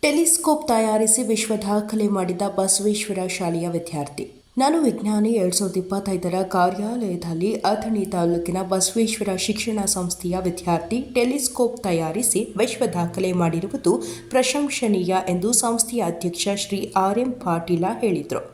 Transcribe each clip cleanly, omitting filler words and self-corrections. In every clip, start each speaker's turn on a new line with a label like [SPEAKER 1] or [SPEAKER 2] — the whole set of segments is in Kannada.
[SPEAKER 1] ಟೆಲಿಸ್ಕೋಪ್ ತಯಾರಿಸಿ ವಿಶ್ವ ದಾಖಲೆ ಮಾಡಿದ ಬಸವೇಶ್ವರ ಶಾಲೆಯ ವಿದ್ಯಾರ್ಥಿ. ನಾನು ವಿಜ್ಞಾನಿ 2025ರ ಕಾರ್ಯಾಲಯದಲ್ಲಿ ಅಥಣಿ ತಾಲೂಕಿನ ಬಸವೇಶ್ವರ ಶಿಕ್ಷಣ ಸಂಸ್ಥೆಯ ವಿದ್ಯಾರ್ಥಿ ಟೆಲಿಸ್ಕೋಪ್ ತಯಾರಿಸಿ ವಿಶ್ವ ದಾಖಲೆ ಮಾಡಿರುವುದು ಪ್ರಶಂಸನೀಯ ಎಂದು ಸಂಸ್ಥೆಯ ಅಧ್ಯಕ್ಷ ಶ್ರೀ RM ಪಾಟೀಲ ಹೇಳಿದರು.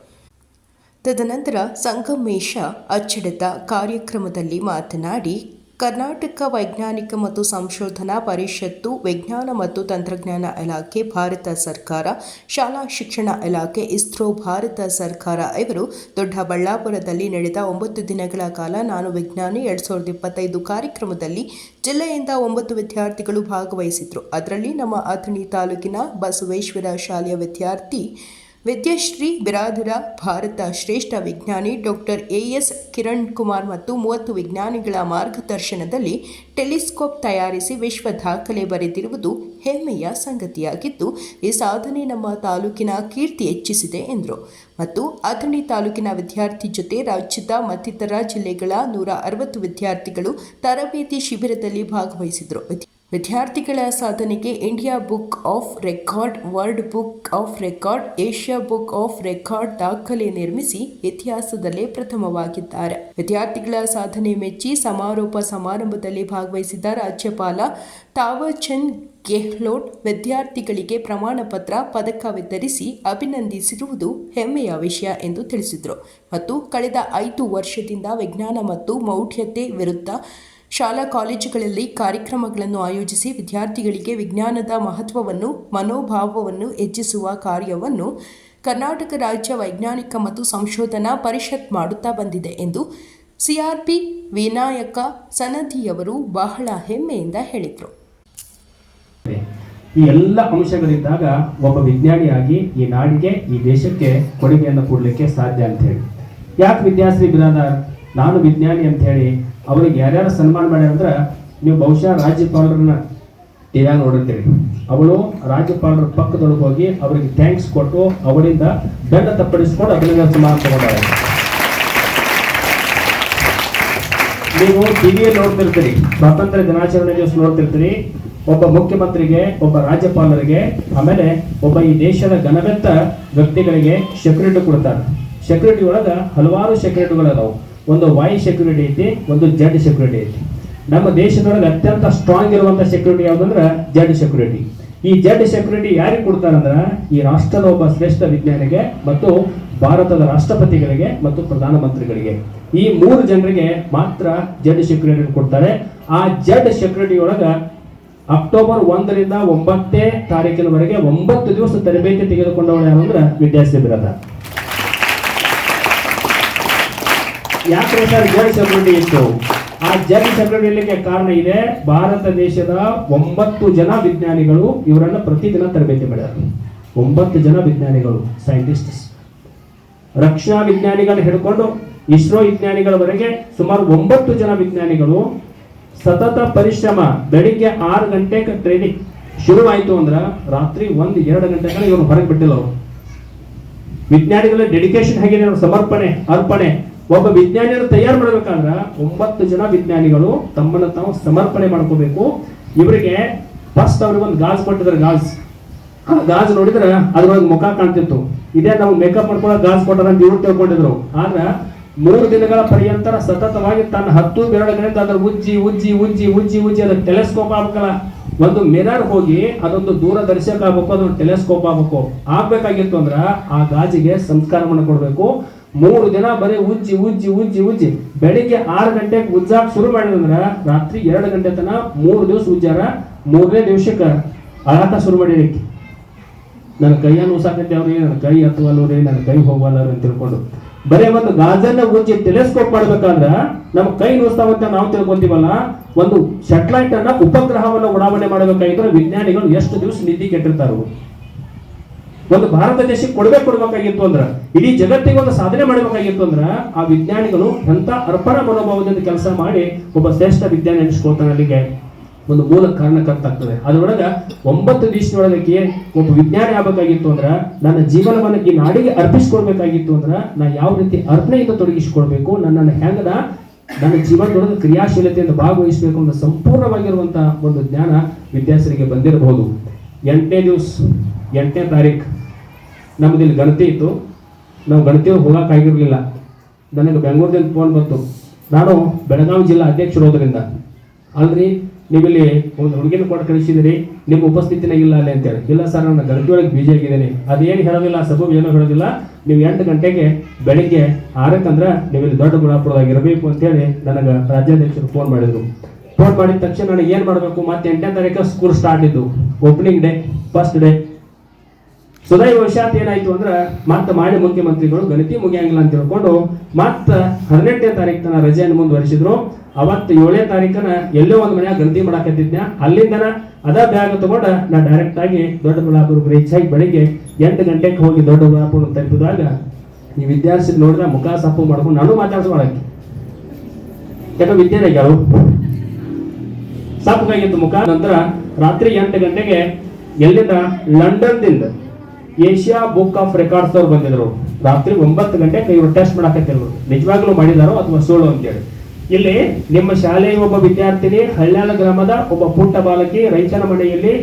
[SPEAKER 1] ತದನಂತರ ಸಂಗಮೇಶ ಅಚ್ಚಡದ ಕಾರ್ಯಕ್ರಮದಲ್ಲಿ ಮಾತನಾಡಿ, ಕರ್ನಾಟಕ ವೈಜ್ಞಾನಿಕ ಮತ್ತು ಸಂಶೋಧನಾ ಪರಿಷತ್ತು, ವಿಜ್ಞಾನ ಮತ್ತು ತಂತ್ರಜ್ಞಾನ ಇಲಾಖೆ, ಭಾರತ ಸರ್ಕಾರ, ಶಾಲಾ ಶಿಕ್ಷಣ ಇಲಾಖೆ, ಇಸ್ರೋ, ಭಾರತ ಸರ್ಕಾರ ಇವರು ದೊಡ್ಡಬಳ್ಳಾಪುರದಲ್ಲಿ ನಡೆದ 9 ದಿನಗಳ ಕಾಲ ನಾನು ವಿಜ್ಞಾನಿ 2025 ಕಾರ್ಯಕ್ರಮದಲ್ಲಿ ಜಿಲ್ಲೆಯಿಂದ 9 ವಿದ್ಯಾರ್ಥಿಗಳು ಭಾಗವಹಿಸಿದ್ರು. ಅದರಲ್ಲಿ ನಮ್ಮ ಅಥಣಿ ತಾಲೂಕಿನ ಬಸವೇಶ್ವರ ಶಾಲೆಯ ವಿದ್ಯಾರ್ಥಿ ವಿದ್ಯಾಶ್ರೀ ಬಿರಾದರ, ಭಾರತ ಶ್ರೇಷ್ಠ ವಿಜ್ಞಾನಿ ಡಾಕ್ಟರ್ AS ಕಿರಣ್ ಕುಮಾರ್ ಮತ್ತು 30 ವಿಜ್ಞಾನಿಗಳ ಮಾರ್ಗದರ್ಶನದಲ್ಲಿ ಟೆಲಿಸ್ಕೋಪ್ ತಯಾರಿಸಿ ವಿಶ್ವ ದಾಖಲೆ ಬರೆದಿರುವುದು ಹೆಮ್ಮೆಯ ಸಂಗತಿಯಾಗಿದ್ದು, ಈ ಸಾಧನೆ ನಮ್ಮ ತಾಲೂಕಿನ ಕೀರ್ತಿ ಹೆಚ್ಚಿಸಿದೆ ಎಂದರು. ಮತ್ತು ಅಥಣಿ ತಾಲೂಕಿನ ವಿದ್ಯಾರ್ಥಿ ಜೊತೆ ರಾಜ್ಯದ ಮತ್ತಿತರ ಜಿಲ್ಲೆಗಳ 160 ವಿದ್ಯಾರ್ಥಿಗಳು ತರಬೇತಿ ಶಿಬಿರದಲ್ಲಿ ಭಾಗವಹಿಸಿದರು. ವಿದ್ಯಾರ್ಥಿಗಳ ಸಾಧನೆಗೆ India book of record, world book of record, Asia book of record ದಾಖಲೆ ನಿರ್ಮಿಸಿ ಇತಿಹಾಸದಲ್ಲೇ ಪ್ರಥಮವಾಗಿದ್ದಾರೆ. ವಿದ್ಯಾರ್ಥಿಗಳ ಸಾಧನೆ ಮೆಚ್ಚಿ ಸಮಾರೋಪ ಸಮಾರಂಭದಲ್ಲಿ ಭಾಗವಹಿಸಿದ್ದ ರಾಜ್ಯಪಾಲ ತಾವರ್ಚಂದ್ ಗೆಹ್ಲೋಟ್ ವಿದ್ಯಾರ್ಥಿಗಳಿಗೆ ಪ್ರಮಾಣ ಪತ್ರ, ಪದಕ ವಿತರಿಸಿ ಅಭಿನಂದಿಸಿರುವುದು ಹೆಮ್ಮೆಯ ವಿಷಯ ಎಂದು ತಿಳಿಸಿದರು. ಮತ್ತು ಕಳೆದ 5 ವರ್ಷದಿಂದ ವಿಜ್ಞಾನ ಮತ್ತು ಮೌಢ್ಯತೆ ವಿರುದ್ಧ ಶಾಲಾ ಕಾಲೇಜುಗಳಲ್ಲಿ ಕಾರ್ಯಕ್ರಮಗಳನ್ನು ಆಯೋಜಿಸಿ ವಿದ್ಯಾರ್ಥಿಗಳಿಗೆ ವಿಜ್ಞಾನದ ಮಹತ್ವವನ್ನು, ಮನೋಭಾವವನ್ನು ಹೆಚ್ಚಿಸುವ ಕಾರ್ಯವನ್ನು ಕರ್ನಾಟಕ ರಾಜ್ಯ ವೈಜ್ಞಾನಿಕ ಮತ್ತು ಸಂಶೋಧನಾ ಪರಿಷತ್ ಮಾಡುತ್ತಾ ಬಂದಿದೆ ಎಂದು CRP ವಿನಾಯಕ ಸನದಿಯವರು ಬಹಳ ಹೆಮ್ಮೆಯಿಂದ ಹೇಳಿದರು.
[SPEAKER 2] ಈ ಎಲ್ಲ ಅಂಶಗಳಿದ್ದಾಗ ಒಬ್ಬ ವಿಜ್ಞಾನಿಯಾಗಿ ಈ ನಾಡಿಗೆ, ಈ ದೇಶಕ್ಕೆ ಕೊಡುಗೆಯನ್ನು ಕೊಡಲಿಕ್ಕೆ ಸಾಧ್ಯ ಅಂತ ಹೇಳಿ. ಯಾಕೆ ವಿದ್ಯಾಶ್ರೀ ಬಿರಾದಾರ್ ನಾನು ವಿಜ್ಞಾನಿ ಅಂತ ಹೇಳಿ ಅವರಿಗೆ ಯಾರ್ಯಾರು ಸನ್ಮಾನ ಮಾಡ್ಯಾರ ಅಂದ್ರೆ, ನೀವು ಬಹುಶಃ ರಾಜ್ಯಪಾಲರನ್ನ ಟಿವಿಯಾಗ ನೋಡಿರ್ತೀರಿ. ಅವಳು ರಾಜ್ಯಪಾಲರ ಪಕ್ಕದೊಳಗೆ ಹೋಗಿ ಅವರಿಗೆ ಥ್ಯಾಂಕ್ಸ್ ಕೊಟ್ಟು ಅವರಿಂದ ದಂಡ ತಪ್ಪಡಿಸ್ಕೊಂಡು ಅಭಿನಂದನೆ ಸಮಾರಂಭ ತಗೊಂಡಾರೆ. ನೀವು ಟಿವಿಯಲ್ಲಿ ನೋಡ್ತಿರ್ತೀರಿ, ಸ್ವಾತಂತ್ರ್ಯ ದಿನಾಚರಣೆ ದಿವಸ ನೋಡ್ತಿರ್ತೀರಿ, ಒಬ್ಬ ಮುಖ್ಯಮಂತ್ರಿಗೆ, ಒಬ್ಬ ರಾಜ್ಯಪಾಲರಿಗೆ, ಆಮೇಲೆ ಒಬ್ಬ ಈ ದೇಶದ ಘನವೆತ್ತ ವ್ಯಕ್ತಿಗಳಿಗೆ ಸೆಕ್ಯೂರಿಟಿ ಕೊಡ್ತಾರೆ. ಸೆಕ್ಯೂರಿಟಿ ಒಳಗೆ ಹಲವಾರು ಸೆಕ್ಯೂರಿಟಿಗಳು ಅದಾವು. ಒಂದು ವೈ ಸೆಕ್ಯೂರಿಟಿ ಐತಿ, ಒಂದು ಜೆಡ್ ಸೆಕ್ಯೂರಿಟಿ ಐತಿ. ನಮ್ಮ ದೇಶದೊಳಗೆ ಅತ್ಯಂತ ಸ್ಟ್ರಾಂಗ್ ಇರುವಂತ ಸೆಕ್ಯೂರಿಟಿ ಯಾವ್ದಂದ್ರೆ ಜೆಡ್ ಸೆಕ್ಯೂರಿಟಿ. ಈ ಜೆಡ್ ಸೆಕ್ಯೂರಿಟಿ ಯಾರಿಗೆ ಕೊಡ್ತಾರಂದ್ರ, ಈ ರಾಷ್ಟ್ರದ ಒಬ್ಬ ಶ್ರೇಷ್ಠ ವಿಜ್ಞಾನಿಗೆ ಮತ್ತು ಭಾರತದ ರಾಷ್ಟ್ರಪತಿಗಳಿಗೆ ಮತ್ತು ಪ್ರಧಾನಮಂತ್ರಿಗಳಿಗೆ, ಈ 3 ಜನರಿಗೆ ಮಾತ್ರ ಜೆಡ್ ಸೆಕ್ಯೂರಿಟಿ ಕೊಡ್ತಾರೆ. ಆ ಜೆಡ್ ಸೆಕ್ಯೂರಿಟಿ ಒಳಗ ಅಕ್ಟೋಬರ್ 1ರಿಂದ 9ನೇ ತಾರೀಕಿನವರೆಗೆ 9 ದಿವಸ ತರಬೇತಿ ತೆಗೆದುಕೊಂಡವಳು ಯಾರಂದ್ರೆ ವಿದ್ಯಾಶ್ರೀ ಬಿರಾದಾರ್. ಯಾಕೆ ಸರ್ ಜೆಡ್ ಸೆಕ್ಯೂರಿಟಿ ಇತ್ತು? ಆ ಜೆಡ್ ಸೆಕ್ಯೂರಿಟಿ ಇರಲಿಕ್ಕೆ ಕಾರಣ ಇದೆ, ಭಾರತ ದೇಶದ 9 ಜನ ವಿಜ್ಞಾನಿಗಳು ಇವರನ್ನ ಪ್ರತಿದಿನ ತರಬೇತಿ ಮಾಡ್ಯಾರ. 9 ಜನ ವಿಜ್ಞಾನಿಗಳು, ಸೈಂಟಿಸ್ಟ್, ರಕ್ಷಣಾ ವಿಜ್ಞಾನಿಗಳನ್ನ ಹಿಡ್ಕೊಂಡು ಇಸ್ರೋ ವಿಜ್ಞಾನಿಗಳವರೆಗೆ ಸುಮಾರು 9 ಜನ ವಿಜ್ಞಾನಿಗಳು ಸತತ ಪರಿಶ್ರಮ. ಬೆಳಿಗ್ಗೆ 6 ಗಂಟೆಗೆ ಟ್ರೈನಿಂಗ್ ಶುರುವಾಯಿತು ಅಂದ್ರೆ ರಾತ್ರಿ 1-2 ಗಂಟೆ ತನಕ ಇವರು ಹೊರಗೆ ಬಿಟ್ಟಿಲ್ಲ. ಅವರು ವಿಜ್ಞಾನಿಗಳ ಡೆಡಿಕೇಶನ್ ಹೇಗಿದೆ, ಸಮರ್ಪಣೆ, ಅರ್ಪಣೆ. ಒಬ್ಬ ವಿಜ್ಞಾನಿಯನ್ನು ತಯಾರು ಮಾಡಬೇಕಾದ್ರೆ 9 ಜನ ವಿಜ್ಞಾನಿಗಳು ತಮ್ಮನ್ನು ತಾವು ಸಮರ್ಪಣೆ ಮಾಡ್ಕೋಬೇಕು. ಇವರಿಗೆ ಫಸ್ಟ್ ಅವ್ರಿಗೆ ಒಂದು ಗಾಜ್ ಕೊಟ್ಟಿದ್ದಾರೆ. ಗಾಜ್ ನೋಡಿದ್ರೆ ಅದ್ರೊಳಗೆ ಮುಖ ಕಾಣ್ತಿತ್ತು. ಇದೇ ನಾವು ಮೇಕಪ್ ಮಾಡ್ಕೊಳ್ಳೋ ಗಾಜ್ ಕೊಟ್ಟಾರ ಅಂತ ಇವ್ರು ತಿಳ್ಕೊಂಡಿದ್ರು. ಆದ್ರೆ 3 ದಿನಗಳ ಪರ್ಯಂತರ ಸತತವಾಗಿ ತನ್ನ 10 ಬೆರಳುಗಳಿಂದ ಅದ್ರ ಉಜ್ಜಿ ಉಜ್ಜಿ ಉಜ್ಜಿ ಉಜ್ಜಿ ಉಜ್ಜಿ ಅದ್ರ ಟೆಲಿಸ್ಕೋಪ್ ಆಗ್ಬೇಕಲ್ಲ, ಒಂದು ಮಿರರ್ ಹೋಗಿ ಅದೊಂದು ದೂರದರ್ಶಕ ಆಗ್ಬೇಕು, ಅದೊಂದು ಟೆಲಿಸ್ಕೋಪ್ ಆಗ್ಬೇಕು. ಆಗ್ಬೇಕಾಗಿತ್ತು ಅಂದ್ರ ಆ ಗಾಜಿಗೆ ಸಂಸ್ಕಾರವನ್ನು ಕೊಡ್ಬೇಕು. 3 ದಿನ ಬರೀ ಉಜ್ಜಿ ಉಜ್ಜಿ ಉಜ್ಜಿ ಉಜ್ಜಿ ಬೆಳಿಗ್ಗೆ 6 ಗಂಟೆಗೆ ಉಜ್ಜಾಕ್ ಶುರು ಮಾಡಿದಂದ್ರ ರಾತ್ರಿ 2 ಗಂಟೆ ತನಕ 3 ದಿವಸ ಉಜ್ಜಾರ. 3ನೇ ದಿವಸಕ್ಕೆ ಅಳಾಟ ಶುರು ಮಾಡಿರಿ. ನನ್ನ ಕೈಯನ್ನು ಉಸಾಕೈತಿ ಅವ್ರಿ, ನನ್ನ ಕೈ ಹತ್ತುವಲ್ರಿ, ನನ್ನ ಕೈ ಹೋಗಲ್ಲ ಅಂತ ತಿಳ್ಕೊಂಡು ಬರೀ ಒಂದು ಗಾಜನ್ನ ಉಜ್ಜಿ ಟೆಲಿಸ್ಕೋಪ್ ಮಾಡ್ಬೇಕಾದ್ರ ನಮ್ಮ ಕೈ ನುಸ್ತಾವಂತ ನಾವು ತಿಳ್ಕೊಂತೀವಲ್ಲ. ಒಂದು ಸ್ಯಾಟಲೈಟ್ ಅನ್ನ, ಉಪಗ್ರಹವನ್ನ ಉಡಾವಣೆ ಮಾಡಬೇಕಾಗಿದ್ರೆ ವಿಜ್ಞಾನಿಗಳು ಎಷ್ಟು ದಿವಸ ನಿದ್ದೆ ಕೆಟ್ಟಿರ್ತಾರ. ಒಂದು ಭಾರತ ದೇಶಕ್ಕೆ ಕೊಡ್ಬೇಕಾಗಿತ್ತು ಅಂದ್ರ, ಇಡೀ ಜಗತ್ತಿಗೆ ಒಂದು ಸಾಧನೆ ಮಾಡಬೇಕಾಗಿತ್ತು ಅಂದ್ರ ಆ ವಿಜ್ಞಾನಿಗಳು ಎಂತ ಅರ್ಪಣಾ ಮನೋಭಾವದಿಂದ ಕೆಲಸ ಮಾಡಿ ಒಬ್ಬ ಶ್ರೇಷ್ಠ ವಿಜ್ಞಾನಿ ಅನಿಸ್ಕೊಳ್ತಾನೆ. ಅಲ್ಲಿಗೆ ಒಂದು ಮೂಲ ಕಾರಣಕರ್ತಾಗ್ತದೆ. ಅದರೊಳಗ 9 ದಿವಸದೊಳಗೆ ಒಬ್ಬ ವಿಜ್ಞಾನಿ ಆಗ್ಬೇಕಾಗಿತ್ತು ಅಂದ್ರ, ನನ್ನ ಜೀವನವನ್ನು ಈ ನಾಡಿಗೆ ಅರ್ಪಿಸ್ಕೊಳ್ಬೇಕಾಗಿತ್ತು ಅಂದ್ರ ನಾ ಯಾವ ರೀತಿ ಅರ್ಪಣೆಯಿಂದ ತೊಡಗಿಸಿಕೊಳ್ಬೇಕು, ನನ್ನನ್ನು ಹೆಂಗದ ನನ್ನ ಜೀವನದೊಳಗೆ ಕ್ರಿಯಾಶೀಲತೆಯಿಂದ ಭಾಗವಹಿಸಬೇಕು ಅನ್ನೋ ಸಂಪೂರ್ಣವಾಗಿರುವಂತಹ ಒಂದು ಜ್ಞಾನ ವಿದ್ಯಾರ್ಥಿಗಳಿಗೆ ಬಂದಿರಬಹುದು. 8ನೇ ದಿವಸ 8ನೇ ತಾರೀಕು ನಮ್ದು ಇಲ್ಲಿ ಗಣತಿ ಇತ್ತು. ನಾವು ಗಣತಿ ಹೋಗೋಕ್ಕಾಗಿರಲಿಲ್ಲ. ನನಗೆ ಬೆಂಗಳೂರಿಂದ ಫೋನ್ ಬಂತು, ನಾನು ಬೆಳಗಾವಿ ಜಿಲ್ಲಾ ಅಧ್ಯಕ್ಷರೋದ್ರಿಂದ ಅಲ್ರಿ ನೀವಿಲ್ಲಿ ಒಂದು ಹುಡುಗಿನ ಕೊಟ್ಟು ಕಳಿಸಿದಿರಿ, ನಿಮ್ಮ ಉಪಸ್ಥಿತಿನಾಗ ಇಲ್ಲ ಅಲ್ಲೇ ಅಂತೇಳಿ. ಇಲ್ಲ ಸರ್, ನಾನು ಗಣತಿ ಒಳಗೆ ಬಿಜಿ ಆಗಿದ್ದೀನಿ, ಅದೇನು ಹೇಳೋದಿಲ್ಲ, ಸಬಬ್ ಏನೂ ಹೇಳೋದಿಲ್ಲ, ನೀವು 8 ಗಂಟೆಗೆ ಬೆಳಿಗ್ಗೆ 6ಕ್ಕೆ ಅಂದ್ರೆ ನೀವು ಇಲ್ಲಿ ದೊಡ್ಡಬಳ್ಳಾಪುರದಾಗ ಇರಬೇಕು ಅಂತೇಳಿ ನನಗೆ ರಾಜ್ಯಾಧ್ಯಕ್ಷರು ಫೋನ್ ಮಾಡಿದರು. ಫೋನ್ ಮಾಡಿದ ತಕ್ಷಣ ನನಗೆ ಏನು ಮಾಡಬೇಕು, ಮತ್ತೆ 8ನೇ ತಾರೀಕು ಸ್ಕೂಲ್ ಸ್ಟಾರ್ಟ್ ಇದ್ದು, ಓಪನಿಂಗ್ ಡೇ, ಫಸ್ಟ್ ಡೇ. ಸದೈವಶಾತ್ ಏನಾಯ್ತು ಅಂದ್ರೆ ಮತ್ತೆ ಮಾಡಿ ಮುಖ್ಯಮಂತ್ರಿಗಳು ಗಣತಿ ಮುಗಿಯಂಗಿಲ್ಲ ಅಂತ ತಿಳ್ಕೊಂಡು ಮತ್ತೆ 18ನೇ ತಾರೀಕು ತನ ರಜೆಯನ್ನು ಮುಂದುವರಿಸಿದ್ರು. ಅವತ್ತು 7ನೇ ತಾರೀಕನ ಎಲ್ಲೋ ಒಂದು ಮನೆಯಾಗ ಗಣತಿ ಮಾಡಾಕತ್ತಿದ್ನ. ಅಲ್ಲಿಂದನ ಅದ ಬ್ಯಾಗ್ ತಗೊಂಡ ನಾ ಡೈರೆಕ್ಟ್ ಆಗಿ ದೊಡ್ಡಬಳ್ಳಾಪುರಕ್ಕೆ ರೀಚ್ ಆಗಿ ಬೆಳಿಗ್ಗೆ 8 ಗಂಟೆಗೆ ಹೋಗಿ ದೊಡ್ಡಬಳ್ಳಾಪುರ ತಲುಪಿದಾಗ ಈ ವಿದ್ಯಾರ್ಥಿ ನೋಡಿದ್ರೆ ಮುಖ ಸಪ್ಪು ಮಾಡ್ಕೊಂಡು ನಾನು ಮಾತಾಡ್ಸೋಳಕ್ಕೆ, ಯಾಕೆ ವಿದ್ಯಾರ್ಥಿಗಳು ಸಪ್ಪಗಾಗಿತ್ತು ಮುಖ. ನಂತರ ರಾತ್ರಿ 8 ಗಂಟೆಗೆ ಎಲ್ಲಿಂದ ಲಂಡನ್ದಿಂದ ಏಷ್ಯಾ ಬುಕ್ ಆಫ್ ರೆಕಾರ್ಡ್ಸ್ ಅವ್ರು ಬಂದಿದ್ರು. ರಾತ್ರಿ 9 ಗಂಟೆಗೆ ಇವರು ಟೆಸ್ಟ್ ಮಾಡಾಕತ್ತಿದ್ರು, ನಿಜವಾಗ್ಲೂ ಮಾಡಿದಾರೋ ಅಥವಾ ಸುಳ್ಳು ಅಂತೇಳಿ. ಇಲ್ಲಿ ನಿಮ್ಮ ಶಾಲೆಯ ಒಬ್ಬ ವಿದ್ಯಾರ್ಥಿನಿ, ಹಳ್ಯಾಳ ಗ್ರಾಮದ ಒಬ್ಬ ಪುಟ್ಟ ಬಾಲಕಿ, ರೈತನ ಮನೆಯಲ್ಲಿ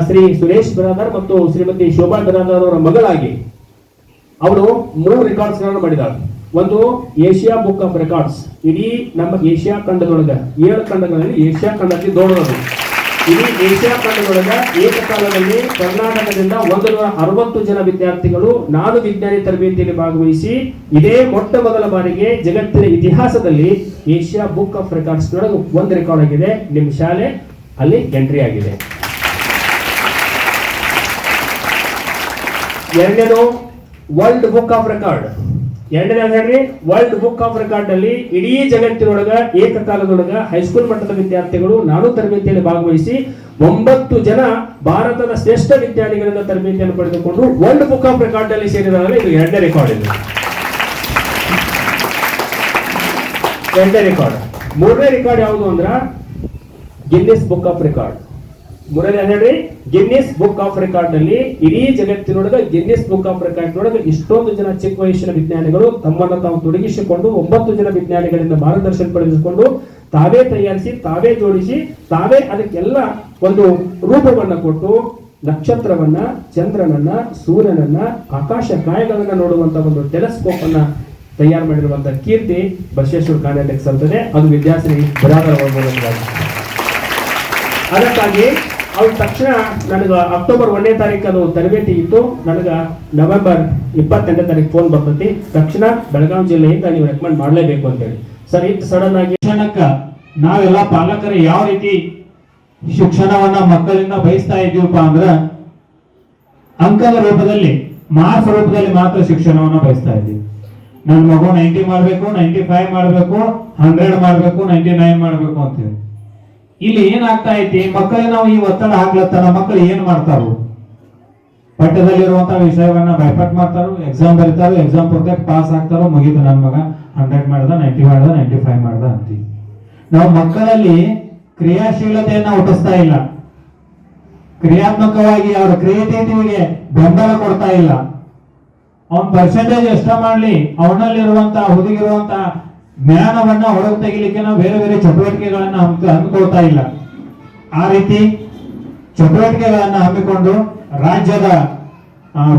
[SPEAKER 2] ಶ್ರೀ ಸುರೇಶ್ ಬಿರಾದರ್ ಮತ್ತು ಶ್ರೀಮತಿ ಶೋಭಾ ಬಿರಾದರ್ ಅವರ ಮಗಳಾಗಿ ಅವರು 3 ರೆಕಾರ್ಡ್ಸ್ ಗಳನ್ನು ಮಾಡಿದಾಳೆ. ಒಂದು ಏಷ್ಯಾ ಬುಕ್ ಆಫ್ ರೆಕಾರ್ಡ್ಸ್, ಇಡೀ ನಮ್ಮ ಏಷ್ಯಾ ಖಂಡದೊಳಗ 7 ಖಂಡಗಳಲ್ಲಿ ಏಷ್ಯಾ ಖಂಡಕ್ಕೆ ದೊಡ್ಡದು. ಇಡೀ ಏಷ್ಯಾ ಖಂಡದೊಳಗ ಏಕಕಾಲದಲ್ಲಿ ಕರ್ನಾಟಕದಿಂದ 160 ಜನ ವಿದ್ಯಾರ್ಥಿಗಳು ನಾನು ವಿಜ್ಞಾನಿ ತರಬೇತಿಯಲ್ಲಿ ಭಾಗವಹಿಸಿ ಇದೇ ಮೊಟ್ಟ ಮೊದಲ ಬಾರಿಗೆ ಜಗತ್ತಿನ ಇತಿಹಾಸದಲ್ಲಿ ಏಷ್ಯಾ ಬುಕ್ ಆಫ್ ರೆಕಾರ್ಡ್ಸ್ ನೊಳಗೆ ಒಂದು ರೆಕಾರ್ಡ್ ಆಗಿದೆ. ನಿಮ್ಮ ಶಾಲೆ ಅಲ್ಲಿ ಎಂಟ್ರಿ ಆಗಿದೆ. ಎರಡನೇದು ವರ್ಲ್ಡ್ ಬುಕ್ ಆಫ್ ರೆಕಾರ್ಡ್. ಎರಡನೇ ವರ್ಲ್ಡ್ ಬುಕ್ ಆಫ್ ರೆಕಾರ್ಡ್ ಅಲ್ಲಿ ಇಡೀ ಜಗತ್ತಿನೊಳಗ ಏಕಕಾಲದೊಳಗ ಹೈಸ್ಕೂಲ್ ಮಟ್ಟದ ವಿದ್ಯಾರ್ಥಿಗಳು ನಾನು ತರಬೇತಿಯಲ್ಲಿ ಭಾಗವಹಿಸಿ 9 ಜನ ಭಾರತದ ಶ್ರೇಷ್ಠ ವಿದ್ಯಾರ್ಥಿಗಳಿಂದ ತರಬೇತಿಯನ್ನು ಪಡೆದುಕೊಂಡು ವರ್ಲ್ಡ್ ಬುಕ್ ಆಫ್ ರೆಕಾರ್ಡ್ ಅಲ್ಲಿ ಸೇರಿದರೆ ಇದು ಎರಡನೇ ರೆಕಾರ್ಡ್. ಇದು ಎರಡನೇ ರೆಕಾರ್ಡ್. ಮೂರನೇ ರೆಕಾರ್ಡ್ ಯಾವುದು ಅಂದ್ರ ಗಿನ್ನಿಸ್ ಬುಕ್ ಆಫ್ ರೆಕಾರ್ಡ್. ಮೂರನೇ ಗಿನ್ನಿಸ್ ಬುಕ್ ಆಫ್ ರೆಕಾರ್ಡ್ ಅಲ್ಲಿ ಇಡೀ ಜಗತ್ತಿನೊಳಗ ಗಿನ್ನಿಸ್ ಬುಕ್ ಆಫ್ ರೆಕಾರ್ಡ್ ನೊಳಗೆ ಇಷ್ಟೊಂದು ಜನ ಚಿಕ್ಕ ವಯಸ್ಸಿನ ವಿಜ್ಞಾನಿಗಳು ತಮ್ಮನ್ನು ತಾವು ತೊಡಗಿಸಿಕೊಂಡು 9 ಜನ ವಿಜ್ಞಾನಿಗಳಿಂದ ಮಾರ್ಗದರ್ಶನ ಪಡೆದುಕೊಂಡು ತಾವೇ ತಯಾರಿಸಿ, ತಾವೇ ಜೋಡಿಸಿ, ತಾವೇ ಅದಕ್ಕೆಲ್ಲ ಒಂದು ರೂಪವನ್ನ ಕೊಟ್ಟು ನಕ್ಷತ್ರವನ್ನ, ಚಂದ್ರನನ್ನ, ಸೂರ್ಯನನ್ನ, ಆಕಾಶ ಕಾಯಗಳನ್ನ ನೋಡುವಂತ ಒಂದು ಟೆಲಿಸ್ಕೋಪ್ ಅನ್ನ ತಯಾರು ಮಾಡಿರುವಂತಹ ಕೀರ್ತಿ ಬಸವೇಶ್ವರ ಕಾನ್ವೆಂಟ್ಗೆ ಸಲ್ತದೆ. ಅದು ವಿದ್ಯಾಶ್ರೀ ಬಿರಾದರ್ ಅವರ. ಅದಕ್ಕಾಗಿ ಅವ್ರ ತಕ್ಷಣ ನನಗೆ ಅಕ್ಟೋಬರ್ 1ನೇ ತಾರೀಕು ಅದು ತರಬೇತಿ ಇತ್ತು. ನನಗೆ ನವೆಂಬರ್ 28ನೇ ತಾರೀಕು ಫೋನ್ ಬರ್ತೈತಿ, ತಕ್ಷಣ ಬೆಳಗಾವಿ ಜಿಲ್ಲೆಯಿಂದ ನೀವು ರೆಕಮೆಂಡ್ ಮಾಡಲೇಬೇಕು ಅಂತೇಳಿ. ಸರ್ ಇತ್ತು ಸಡನ್ ಆಗಿ ಶಿಕ್ಷಣಕ್ಕೆ ನಾವೆಲ್ಲ ಪಾಲಕರು ಯಾವ ರೀತಿ ಶಿಕ್ಷಣವನ್ನ ಮಕ್ಕಳಿಂದ ಬಯಸ್ತಾ ಇದೀವಪ್ಪ ಅಂದ್ರ ಅಂಕದ ರೂಪದಲ್ಲಿ, ಮಾರ್ಕ್ಸ್ ರೂಪದಲ್ಲಿ ಮಾತ್ರ ಶಿಕ್ಷಣವನ್ನ ಬಯಸ್ತಾ ಇದ್ದೀವಿ. ನನ್ನ ಮಗು 90 ಮಾಡಬೇಕು, 95 ಮಾಡಬೇಕು, 100 ಮಾಡಬೇಕು, 99 ಮಾಡಬೇಕು ಅಂತೇಳಿ. ಇಲ್ಲಿ ಏನಾಗ್ತಾ ಐತಿ, ಮಕ್ಕಳಿಗೆ ನಾವು ಈ ಒತ್ತಡ ಹಾಕ್ಲತ್ತಾರ. ಮಕ್ಕಳು ಏನ್ ಮಾಡ್ತಾರು, ಪಠ್ಯದಲ್ಲಿರುವಂತಹ ವಿಷಯವನ್ನ ಬೈಪಟ್ ಮಾಡ್ತಾರೋ, ಎಕ್ಸಾಮ್ ಬರೀತಾರೋ, ಎಕ್ಸಾಮ್ ಪೂರ್ತಿ ಪಾಸ್ ಆಗ್ತಾರೋ, ಮುಗಿದು ನನ್ನ ಮಗ 100 ಮಾಡ್ದ, 90 ಮಾಡ್ದ, 95 ಮಾಡ್ದ ಅಂತೀವಿ. ನಾವು ಮಕ್ಕಳಲ್ಲಿ ಕ್ರಿಯಾಶೀಲತೆಯನ್ನ ಹುಟ್ಟಿಸ್ತಾ ಇಲ್ಲ, ಕ್ರಿಯಾತ್ಮಕವಾಗಿ ಅವರ ಕ್ರಿಯೇಟಿವಿಟಿಗೆ ಬೆಂಬಲ ಕೊಡ್ತಾ ಇಲ್ಲ. ಅವನ್ ಪರ್ಸೆಂಟೇಜ್ ಎಷ್ಟ ಮಾಡ್ಲಿ, ಅವನಲ್ಲಿರುವಂತಹ ಹುದುಗಿರುವಂತಹ ಜ್ಞಾನವನ್ನ ಹೊರಗೆ ತೆಗಿಲಿಕ್ಕೆ ನಾವು ಬೇರೆ ಬೇರೆ ಚಟುವಟಿಕೆಗಳನ್ನ ಹಮ್ಮಿಕೊಳ್ತಾ ಇಲ್ಲ. ಆ ರೀತಿ ಚಟುವಟಿಕೆಗಳನ್ನ ಹಮ್ಮಿಕೊಂಡು ರಾಜ್ಯದ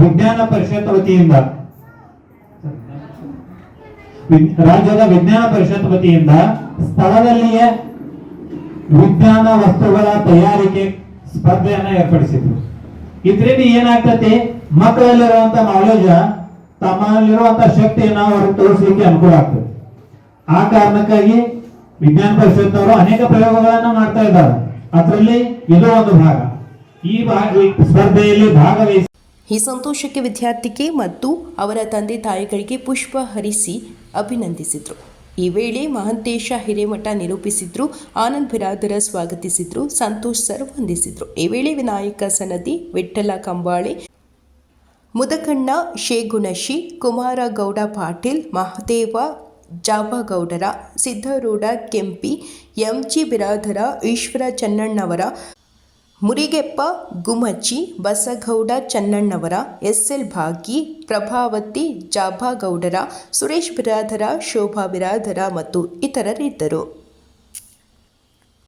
[SPEAKER 2] ವಿಜ್ಞಾನ ಪರಿಷತ್ ವತಿಯಿಂದ ಸ್ಥಳದಲ್ಲಿಯೇ ವಿಜ್ಞಾನ ವಸ್ತುಗಳ ತಯಾರಿಕೆ ಸ್ಪರ್ಧೆಯನ್ನ ಏರ್ಪಡಿಸಿದ್ರು. ಇದರಿಂದ ಏನಾಗ್ತತಿ, ಮಕ್ಕಳಲ್ಲಿರುವಂತ ನಾಲೆಜ್, ತಮ್ಮಲ್ಲಿರುವಂತ ಶಕ್ತಿಯನ್ನ ಅವರು ತೋರಿಸಲಿಕ್ಕೆ ಅನುಕೂಲ ಆಗ್ತದೆ. ಆ ಕಾರಣಕ್ಕಾಗಿ ವಿಜ್ಞಾನ ಪರಿಷತ್ ಅವರು ಅನೇಕ ಪ್ರಯೋಗಗಳನ್ನ ಮಾಡ್ತಾ ಇದ್ದಾರೆ. ಅದರಲ್ಲಿ ಇದು ಒಂದು ಭಾಗ. ಈ ಸ್ಪರ್ಧೆಯಲ್ಲಿ ಭಾಗವಹಿಸಿ
[SPEAKER 1] ಈ ಸಂತೋಷಕ್ಕೆ ವಿದ್ಯಾರ್ಥಿಗೆ ಮತ್ತು ಅವರ ತಂದೆ ತಾಯಿಗಳಿಗೆ ಪುಷ್ಪ ಹರಿಸಿ ಅಭಿನಂದಿಸಿದರು. ಈ ವೇಳೆ ಮಹಂತೇಶ ಹಿರೇಮಠ ನಿರೂಪಿಸಿದ್ರು, ಆನಂದ್ ಬಿರಾದರ ಸ್ವಾಗತಿಸಿದ್ರು, ಸಂತೋಷ್ ಸರ್ ವಂದಿಸಿದ್ರು. ಈ ವೇಳೆ ವಿನಾಯಕ ಸನದಿ, ವಿಠ್ಠಲ ಕಂಬಾಳೆ, ಮುದಕಣ್ಣ ಶೇಗುಣಶಿ, ಕುಮಾರ ಗೌಡ ಪಾಟೀಲ್, ಮಹದೇವ ಜಾಬಗೌಡರ, ಸಿದ್ದರೂಢ ಕೆಂಪಿ, ಎಂಜಿ ಬಿರಾದರ, ಈಶ್ವರ ಚನ್ನಣ್ಣವರ, ಮುರಿಗೆಪ್ಪ ಗುಮಚಿ, ಬಸಗೌಡ ಚನ್ನಣ್ಣವರ, ಎಸ್ಎಲ್ ಭಾಗಿ, ಪ್ರಭಾವತಿ ಜಾಬಗೌಡರ, ಸುರೇಶ್ ಬಿರಾದರ, ಶೋಭಾ ಬಿರಾದರ ಮತ್ತು ಇತರರಿದ್ದರು.